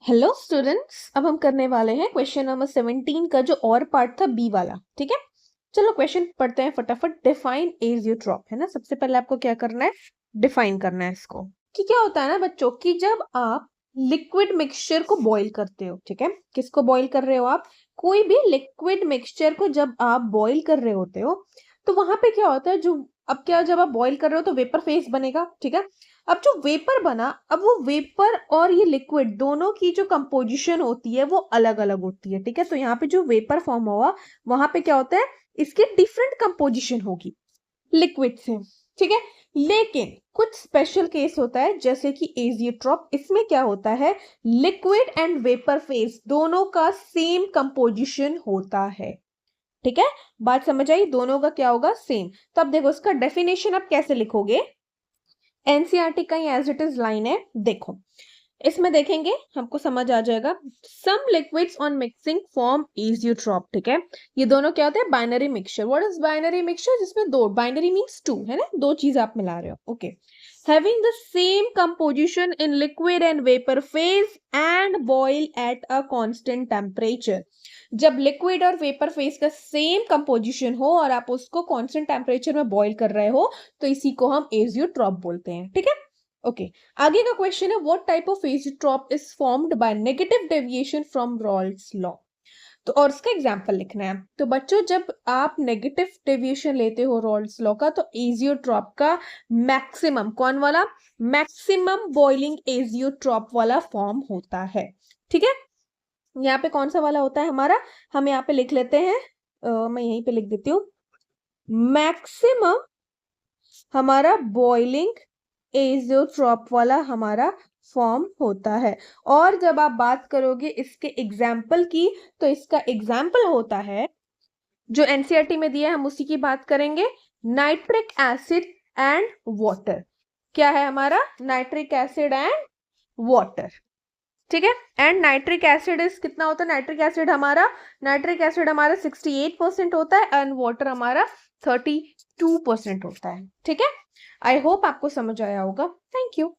Hello students, अब हम करने वाले हैं क्वेश्चन नंबर 17 का जो और पार्ट था बी वाला। ठीक है, चलो क्वेश्चन पढ़ते हैं फटाफट। डिफाइन एजियोट्रॉप है ना। सबसे पहले आपको क्या करना है, डिफाइन करना है इसको कि क्या होता है ना बच्चों की जब आप लिक्विड मिक्सचर को बॉईल करते हो। ठीक है, किसको बॉईल कर रहे हो आप, कोई भी लिक्विड मिक्सचर को जब आप बॉईल कर रहे होते हो तो वहां पे क्या होता है, जो अब क्या जब आप बॉईल कर रहे हो तो वेपर फेज बनेगा। ठीक है, अब जो वेपर बना, अब वो वेपर और ये लिक्विड दोनों की जो कंपोजिशन होती है वो अलग अलग होती है। ठीक है, तो यहाँ पे जो वेपर फॉर्म हुआ वहां पे क्या होता है, इसकी डिफरेंट कंपोजिशन होगी लिक्विड से। ठीक है, लेकिन कुछ स्पेशल केस होता है जैसे कि एजियोट्रॉप। इसमें क्या होता है, लिक्विड एंड वेपर फेज दोनों का सेम कंपोजिशन होता है। ठीक है, बात समझ आई, दोनों का क्या होगा, सेम। तो अब देखो इसका डेफिनेशन आप कैसे लिखोगे, एनसीईआरटी का एज इट इज लाइन है, देखो इसमें देखेंगे हमको समझ आ जाएगा। Some liquids on mixing form azeotrope. ठीक है, ये दोनों क्या होते हैं, binary mixture. What is binary mixture, जिसमें दो, बाइनरी मींस टू, है ना, दो चीज आप मिला रहे हो। Okay, having the same composition in liquid and vapor phase and boil at a constant temperature। जब लिक्विड और वेपर फेज का सेम कंपोजिशन हो और आप उसको कांस्टेंट टेम्परेचर में बॉईल कर रहे हो तो इसी को हम एजियोट्रॉप बोलते हैं। ठीक है, ओके आगे का क्वेश्चन है, what type of azeotrope is formed by negative deviation from Rawls law. तो और इसका एग्जाम्पल लिखना है। तो बच्चों जब आप नेगेटिव डेविएशन लेते हो रॉल्स लॉ का तो एजियोट्रॉप का मैक्सिमम कौन वाला, मैक्सिमम बॉइलिंग एजियोट्रॉप वाला फॉर्म होता है। ठीक है, यहाँ पे कौन सा वाला होता है हमारा, हम यहाँ पे लिख लेते हैं, मैं यहीं पे लिख देती हूँ, मैक्सिमम हमारा बॉइलिंग एजियोट्रॉप वाला हमारा फॉर्म होता है। और जब आप बात करोगे इसके एग्जाम्पल की तो इसका एग्जाम्पल होता है जो एनसीईआरटी में दिया है, हम उसी की बात करेंगे, नाइट्रिक एसिड एंड वाटर। क्या है हमारा, नाइट्रिक एसिड एंड वाटर। ठीक है, एंड नाइट्रिक एसिड इज कितना होता है, नाइट्रिक एसिड हमारा 68% होता है एंड वाटर हमारा 32% होता है। ठीक है, आई होप आपको समझ आया होगा। Thank you.